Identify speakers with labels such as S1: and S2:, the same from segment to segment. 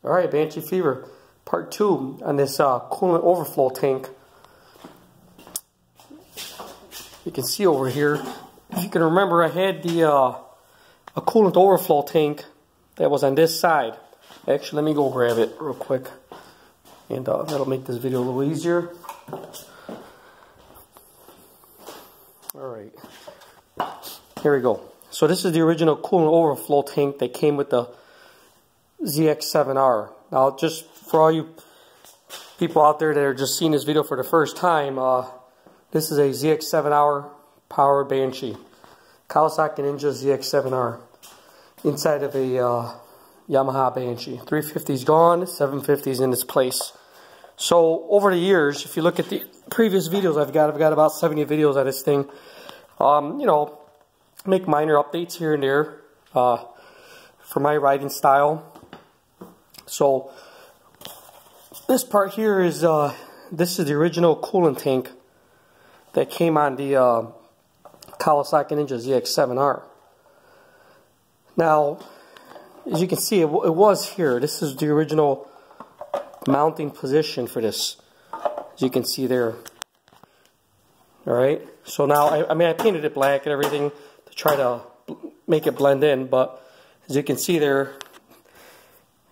S1: Alright, Banshee Fever, part 2 on this coolant overflow tank. You can see over here, if you can remember, I had the a coolant overflow tank that was on this side. Actually, let me go grab it real quick, and that'll make this video a little easier. Alright, here we go. So this is the original coolant overflow tank that came with the ZX7R. Now, just for all you people out there that are just seeing this video for the first time, this is a ZX7R powered Banshee. Kawasaki Ninja ZX7R. Inside of a Yamaha Banshee. 350 is gone, 750 is in its place. So, over the years, if you look at the previous videos I've got about 70 videos on this thing. You know, make minor updates here and there for my riding style. So this part here is this is the original coolant tank that came on the Kawasaki Ninja ZX7R. Now, as you can see, it was here. This is the original mounting position for this, as you can see there. Alright, so now I painted it black and everything to try to make it blend in, but as you can see there,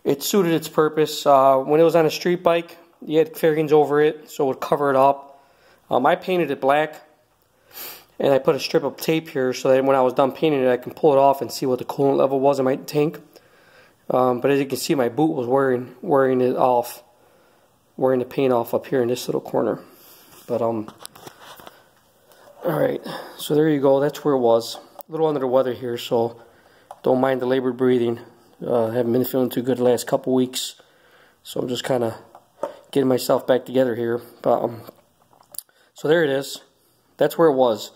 S1: it suited its purpose. When it was on a street bike, you had fairings over it, so it would cover it up. I painted it black, and I put a strip of tape here so that when I was done painting it, I can pull it off and see what the coolant level was in my tank. But as you can see, my boot was wearing it off, wearing the paint off up here in this little corner. But alright, so there you go. That's where it was. A little under the weather here, so don't mind the labored breathing. Haven't been feeling too good the last couple weeks, so I'm just kind of getting myself back together here. But so there it is. That's where it was.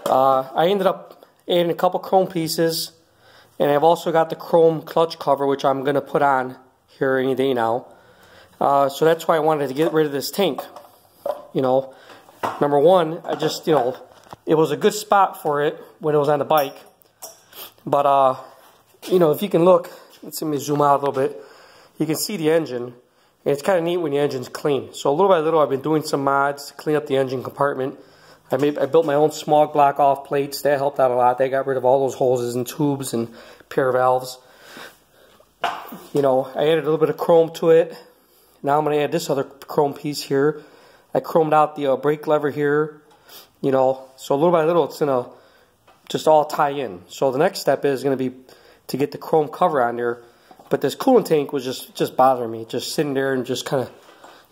S1: I ended up adding a couple chrome pieces, and I've also got the chrome clutch cover, which I'm going to put on here any day now. So that's why I wanted to get rid of this tank. You know, number one, I just, you know, it was a good spot for it when it was on the bike. But you know, if you can look, let me zoom out a little bit. You can see the engine, and it's kind of neat when the engine's clean. So little by little, I've been doing some mods to clean up the engine compartment. I built my own smog block off plates. That helped out a lot. They got rid of all those hoses and tubes and pair valves. You know, I added a little bit of chrome to it. Now I'm going to add this other chrome piece here. I chromed out the brake lever here. You know, so little by little, it's going to just all tie in. So the next step is going to be to get the chrome cover on there. But this coolant tank was just bothering me. Just sitting there and just kind of,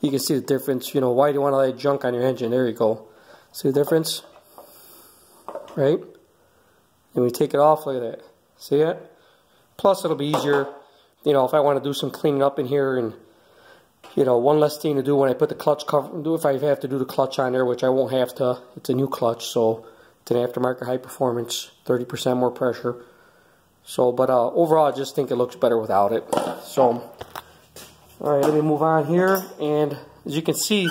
S1: you can see the difference. You know, why do you want all that junk on your engine? There you go. See the difference? Right? And when you take it off, look at that. See it? Plus, it'll be easier, you know, if I want to do some cleaning up in here, and, you know, one less thing to do when I put the clutch cover, if I have to do the clutch on there, which I won't have to. It's a new clutch, so it's an aftermarket high performance, 30% more pressure. So, but overall, I just think it looks better without it. So, alright, let me move on here, and as you can see,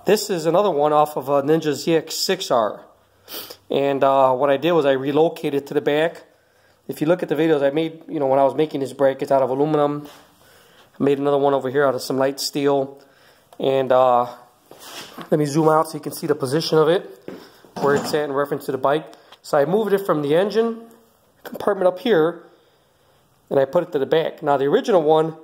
S1: this is another one off of a Ninja ZX6R. And what I did was I relocated to the back. If you look at the videos I made, you know, when I was making these brackets out of aluminum, I made another one over here out of some light steel. And let me zoom out so you can see the position of it, where it's at in reference to the bike. So I moved it from the engine compartment up here, and I put it to the back. Now the original one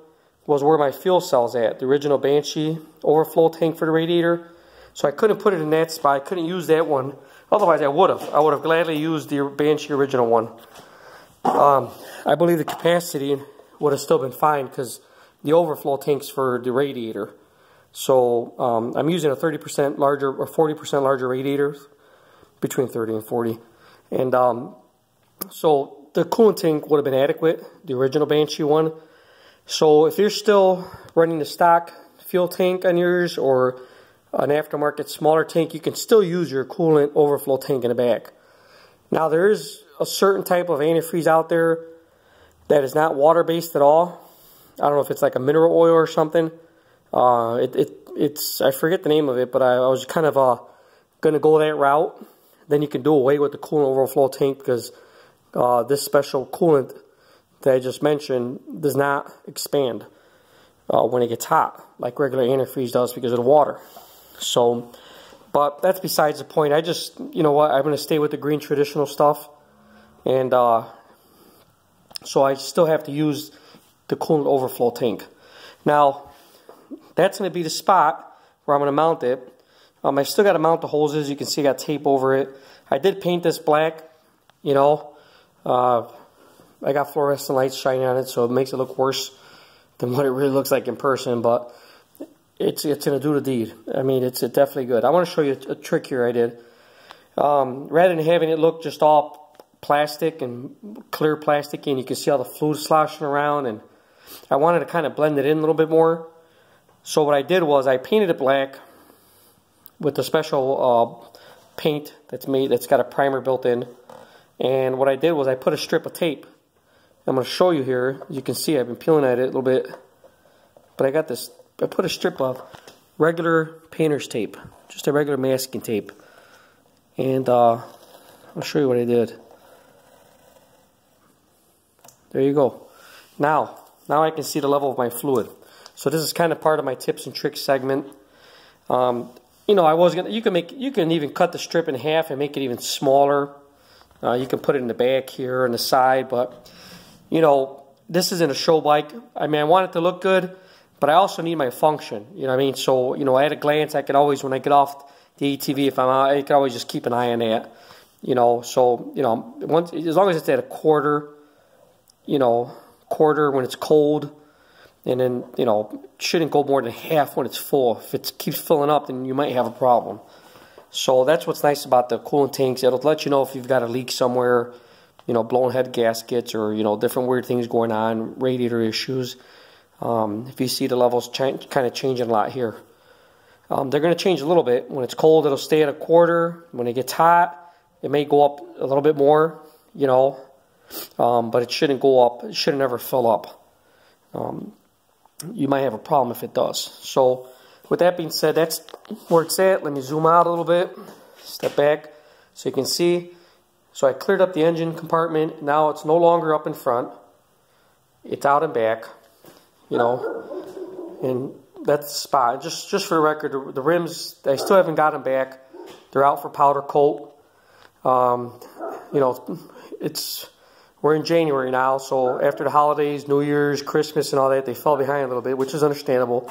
S1: was where my fuel cell's at, the original Banshee overflow tank for the radiator. So I couldn't put it in that spot. I couldn't use that one. Otherwise I would have. I would have gladly used the Banshee original one. I believe the capacity would have still been fine because the overflow tank's for the radiator. So I'm using a 30% larger or 40% larger radiator, between 30 and 40. And so the coolant tank would have been adequate, the original Banshee one. So if you're still running the stock fuel tank on yours or an aftermarket smaller tank, you can still use your coolant overflow tank in the back. Now there is a certain type of antifreeze out there that is not water-based at all. I don't know if it's like a mineral oil or something. It's I forget the name of it, but I was kind of going to go that route. Then you can do away with the coolant overflow tank because this special coolant that I just mentioned does not expand when it gets hot, like regular antifreeze does because of the water. So, but that's besides the point. I just, you know what, I'm going to stay with the green traditional stuff. And so I still have to use the coolant overflow tank. Now, that's going to be the spot where I'm going to mount it. I still got to mount the hoses. You can see I got tape over it. I did paint this black, you know. I got fluorescent lights shining on it, so it makes it look worse than what it really looks like in person, but it's going to do the deed. I mean, it's definitely good. I want to show you a trick here I did. Rather than having it look just all plastic and clear plastic, and you can see all the fluid sloshing around, and I wanted to kind of blend it in a little bit more. So what I did was I painted it black with a special paint that's got a primer built in. And what I did was I put a strip of tape. I'm going to show you here. You can see I've been peeling at it a little bit. But I put a strip of regular painter's tape. Just a regular masking tape. And I'll show you what I did. There you go. Now I can see the level of my fluid. So this is kind of part of my tips and tricks segment. You know, you can even cut the strip in half and make it even smaller. You can put it in the back here on the side, but you know, this isn't a show bike. I mean, I want it to look good, but I also need my function. You know what I mean? So, you know, at a glance, I can always, when I get off the ATV, if I'm out, I can always just keep an eye on that. You know, so, you know, as long as it's at a quarter, you know, when it's cold, and then, you know, shouldn't go more than half when it's full. If it keeps filling up, then you might have a problem. So that's what's nice about the coolant tanks. It'll let you know if you've got a leak somewhere, you know, blown head gaskets or, you know, different weird things going on, radiator issues. If you see the levels kind of changing a lot here. They're going to change a little bit. When it's cold, it'll stay at a quarter. When it gets hot, it may go up a little bit more, you know, but it shouldn't go up. It shouldn't ever fill up. You might have a problem if it does. So with that being said, that's where it's at. Let me zoom out a little bit, step back so you can see. So I cleared up the engine compartment. Now it's no longer up in front. It's out and back, you know, and that's the spot. Just for the record, the rims, I still haven't got them back. They're out for powder coat. You know, we're in January now, so after the holidays, New Year's, Christmas, and all that, they fell behind a little bit, which is understandable.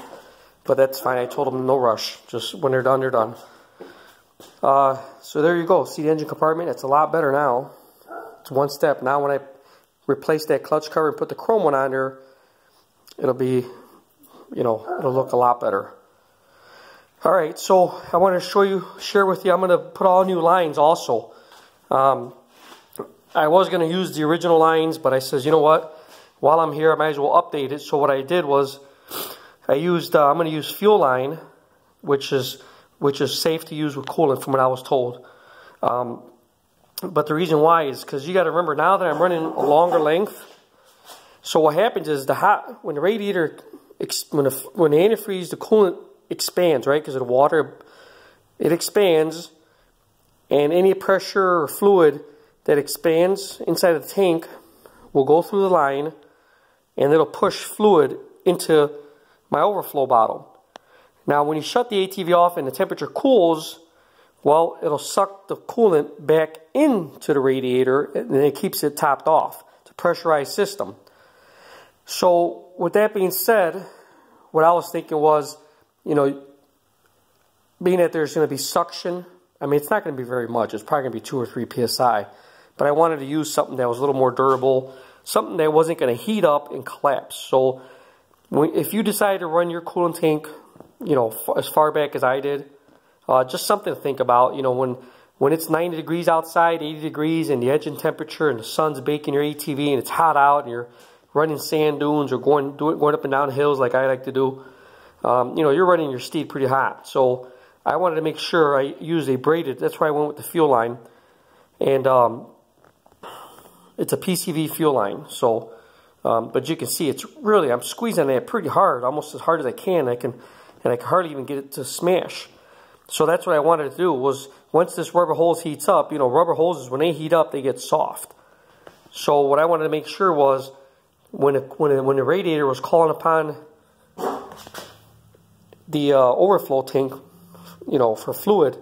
S1: But that's fine. I told them no rush. Just when they're done, they're done. So there you go. See the engine compartment? It's a lot better now. It's one step. Now when I replace that clutch cover and put the chrome one on there, it'll be, you know, it'll look a lot better. All right, so I want to share with you, I'm going to put all new lines also. I was going to use the original lines, but I says, you know what? While I'm here, I might as well update it. So what I did was I used, I'm going to use fuel line, which is safe to use with coolant from what I was told. But the reason why is because you got to remember now that I'm running a longer length. So what happens is when the radiator, when the antifreeze, the coolant expands, right? Because of the water, it expands, and any pressure or fluid that expands inside of the tank will go through the line, and it'll push fluid into my overflow bottle. Now, when you shut the ATV off and the temperature cools, well, it'll suck the coolant back into the radiator, and then it keeps it topped off. It's a pressurized system. So, with that being said, what I was thinking was, you know, being that there's going to be suction, I mean, it's not going to be very much. It's probably going to be 2 or 3 psi. But I wanted to use something that was a little more durable, something that wasn't going to heat up and collapse. So, if you decide to run your coolant tank, you know, as far back as I did, just something to think about. You know, when it's 90 degrees outside, 80 degrees, and the engine temperature, and the sun's baking your ATV, and it's hot out, and you're running sand dunes or going up and down hills like I like to do, you know, you're running your steed pretty hot. So I wanted to make sure I used a braided. That's why I went with the fuel line, and it's a PCV fuel line. So, but you can see it's really, I'm squeezing that pretty hard, almost as hard as I can. And I can hardly even get it to smash. So that's what I wanted to do was, once this rubber hose heats up, you know, rubber hoses, when they heat up, they get soft. So what I wanted to make sure was, when the radiator was calling upon the overflow tank, you know, for fluid,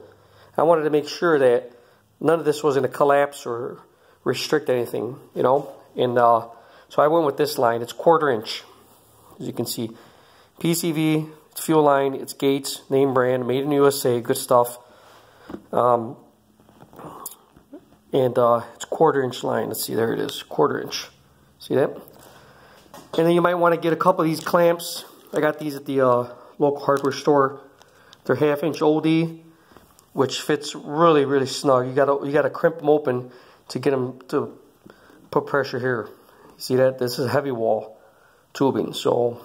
S1: I wanted to make sure that none of this was going to collapse or restrict anything, you know. And so I went with this line. It's 1/4 inch, as you can see. PCV, it's fuel line, it's Gates, name brand, made in USA, good stuff. And it's 1/4 inch line. Let's see, there it is, 1/4 inch. See that? And then you might want to get a couple of these clamps. I got these at the local hardware store. They're 1/2 inch OD, which fits really, really snug. You gotta crimp them open to get them to put pressure here. You see that? This is heavy wall tubing, so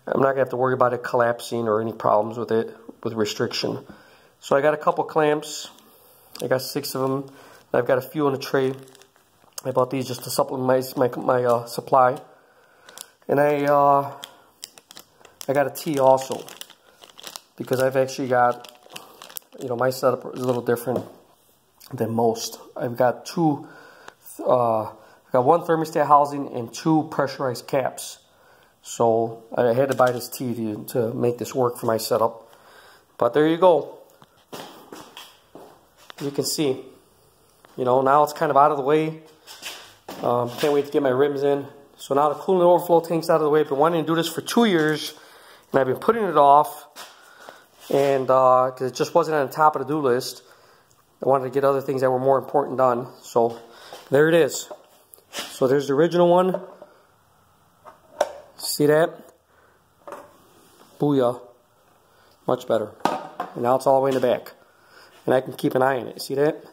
S1: I'm not gonna have to worry about it collapsing or any problems with it with restriction. So I got a couple clamps. I got 6 of them. I've got a few in a tray. I bought these just to supplement my supply. And I got a T also, because I've actually got, you know, my setup is a little different than most. I've got two, I got 1 thermostat housing and 2 pressurized caps. So I had to buy this T to make this work for my setup. But there you go. You can see, you know, now it's kind of out of the way. Can't wait to get my rims in. So now the coolant overflow tank's out of the way. I've been wanting to do this for 2 years, and I've been putting it off, and because it just wasn't on the top of the do list. I wanted to get other things that were more important done. So there it is. So there's the original one. See that? Booyah. Much better. And now it's all the way in the back. And I can keep an eye on it. See that?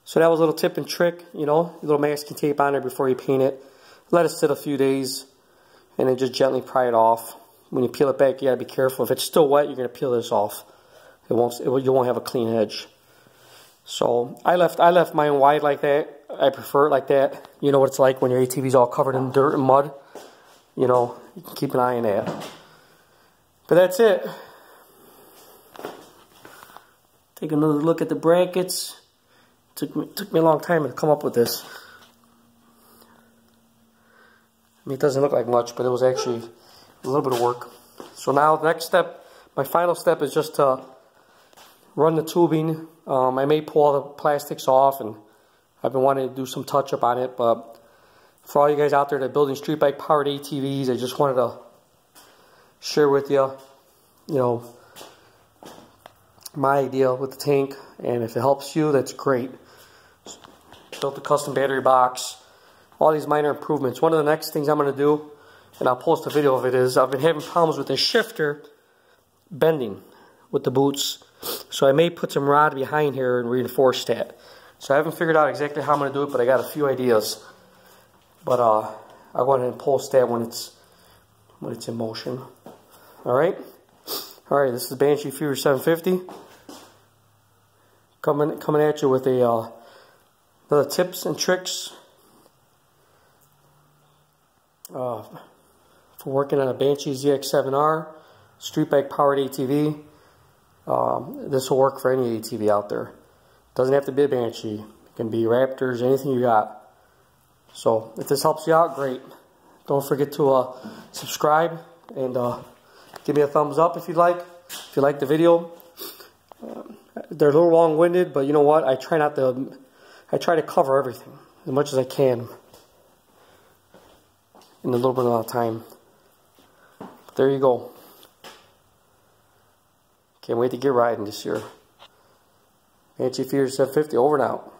S1: So that was a little tip and trick, you know, a little masking tape on there before you paint it. Let it sit a few days, and then just gently pry it off. When you peel it back, you gotta be careful. If it's still wet, you're gonna peel this off. You won't have a clean edge. So I left mine wide like that. I prefer it like that. You know what it's like when your ATV's all covered in dirt and mud. You know, you can keep an eye on that. But that's it. Take another look at the brackets. Took me a long time to come up with this. I mean, it doesn't look like much, but it was actually a little bit of work. So now the next step, my final step, is just to run the tubing. I may pull all the plastics off, and I've been wanting to do some touch up on it. But for all you guys out there that are building street bike powered ATVs, I just wanted to share with you, you know, my idea with the tank. And if it helps you, that's great. Built a custom battery box. All these minor improvements. One of the next things I'm going to do, and I'll post a video of it, is I've been having problems with this shifter bending with the boots. So I may put some rod behind here and reinforce that. So I haven't figured out exactly how I'm going to do it, but I got a few ideas. But I want to post that when it's in motion. Alright? Alright, this is Banshee Fury 750. Coming at you with another tips and tricks for working on a Banshee ZX7R street bike powered ATV. This will work for any ATV out there. Doesn't have to be a Banshee. It can be Raptors, anything you got. So if this helps you out, great. Don't forget to subscribe and give me a thumbs up if you'd like. If you like the video. They're a little long-winded, but you know what? I try to cover everything as much as I can in a little bit of time. But there you go. Can't wait to get riding this year. Banshee Fury 750 over and out.